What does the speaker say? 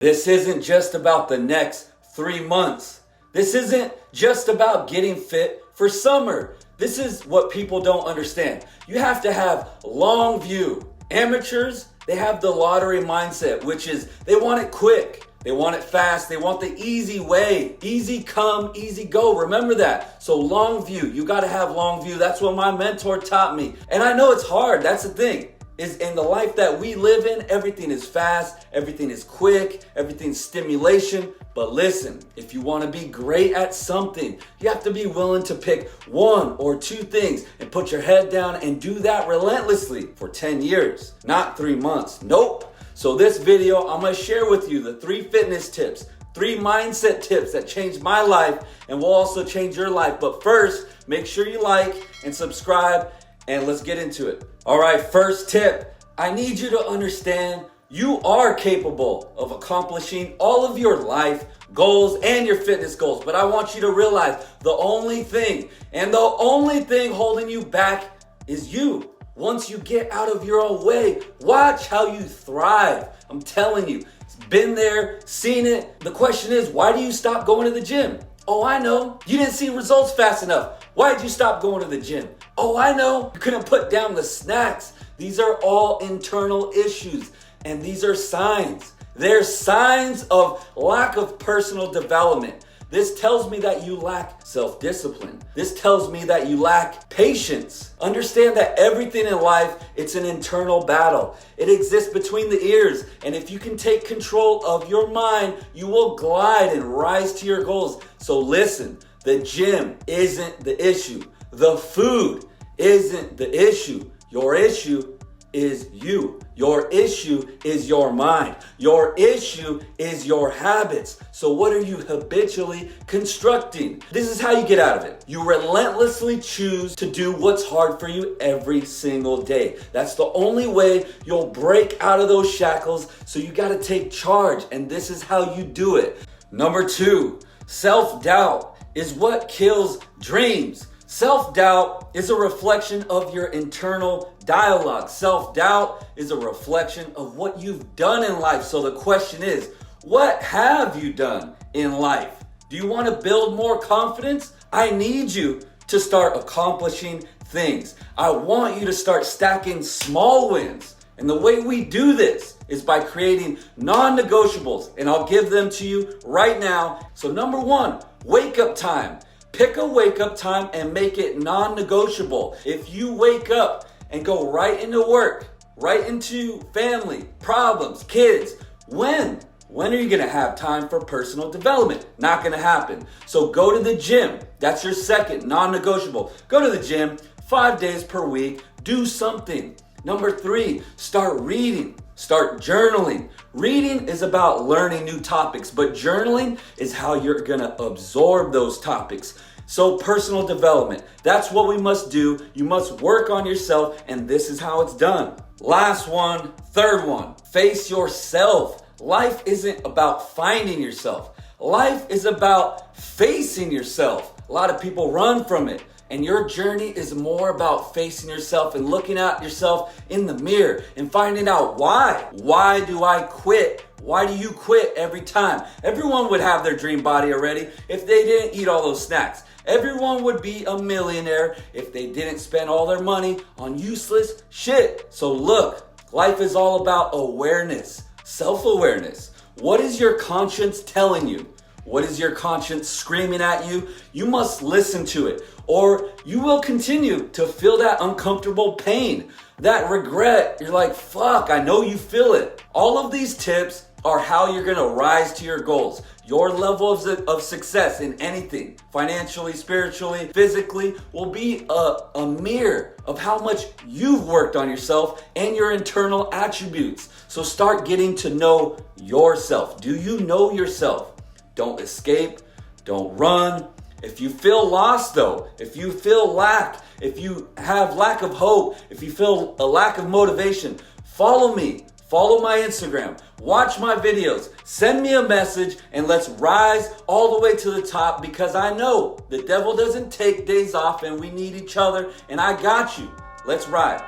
This isn't just about the next 3 months. This isn't just about getting fit for summer. This is what people don't understand. You have to have long view. Amateurs, they have the lottery mindset, which is they want it quick. They want it fast. They want the easy way. Easy come, easy go. Remember that. So long view. You got to have long view. That's what my mentor taught me. And I know it's hard. That's the thing. Is in the life that we live in, everything is fast, everything is quick, everything's stimulation. But listen, if you want to be great at something, you have to be willing to pick 1 or 2 things and put your head down and do that relentlessly for 10 years, not 3 months. Nope. So this video, I'm going to share with you the 3 fitness tips, 3 mindset tips that changed my life and will also change your life. But first, make sure you like and subscribe, and let's get into it. All right, first tip. I need you to understand you are capable of accomplishing all of your life goals and your fitness goals. But I want you to realize the only thing holding you back is you. Once you get out of your own way, watch how you thrive. I'm telling you, it's been there, seen it. The question is, why do you stop going to the gym? Oh, I know. You didn't see results fast enough. Why did you stop going to the gym? Oh, I know. You couldn't put down the snacks. These are all internal issues, and these are signs. They're signs of lack of personal development. This tells me that you lack self-discipline. This tells me that you lack patience. Understand that everything in life, it's an internal battle. It exists between the ears. And if you can take control of your mind, you will glide and rise to your goals. So listen, the gym isn't the issue. The food isn't the issue. Your issue is you. Your issue is your mind. Your issue is your habits. So what are you habitually constructing? This is how you get out of it. You relentlessly choose to do what's hard for you every single day. That's the only way you'll break out of those shackles. So you got to take charge, and this is how you do it. Number 2, self-doubt is what kills dreams. Self-doubt is a reflection of your internal dialogue. Self-doubt is a reflection of what you've done in life. So the question is, what have you done in life? Do you want to build more confidence? I need you to start accomplishing things. I want you to start stacking small wins. And the way we do this is by creating non-negotiables. And I'll give them to you right now. So number 1, wake up time. Pick a wake up time and make it non-negotiable. If you wake up and go right into work, right into family, problems, kids, when are you going to have time for personal development? Not going to happen. So go to the gym. That's your second non-negotiable. Go to the gym 5 days per week. Do something. Number 3, start reading. Start journaling. Reading is about learning new topics, but journaling is how you're going to absorb those topics. So personal development, that's what we must do. You must work on yourself, and this is how it's done. Last one, third one, face yourself. Life isn't about finding yourself. Life is about facing yourself. A lot of people run from it. And your journey is more about facing yourself and looking at yourself in the mirror and finding out why. Why do I quit? Why do you quit every time? Everyone would have their dream body already if they didn't eat all those snacks. Everyone would be a millionaire if they didn't spend all their money on useless shit. So look, life is all about awareness, self-awareness. What is your conscience telling you? What is your conscience screaming at you? You must listen to it, or you will continue to feel that uncomfortable pain, that regret. You're like, fuck, I know you feel it. All of these tips are how you're going to rise to your goals. Your level of success in anything, financially, spiritually, physically, will be a mirror of how much you've worked on yourself and your internal attributes. So start getting to know yourself. Do you know yourself? Don't escape. Don't run. If you feel lost though, if you feel lack, if you have lack of hope, if you feel a lack of motivation, follow me. Follow my Instagram. Watch my videos. Send me a message and let's rise all the way to the top, because I know the devil doesn't take days off and we need each other, and I got you. Let's ride.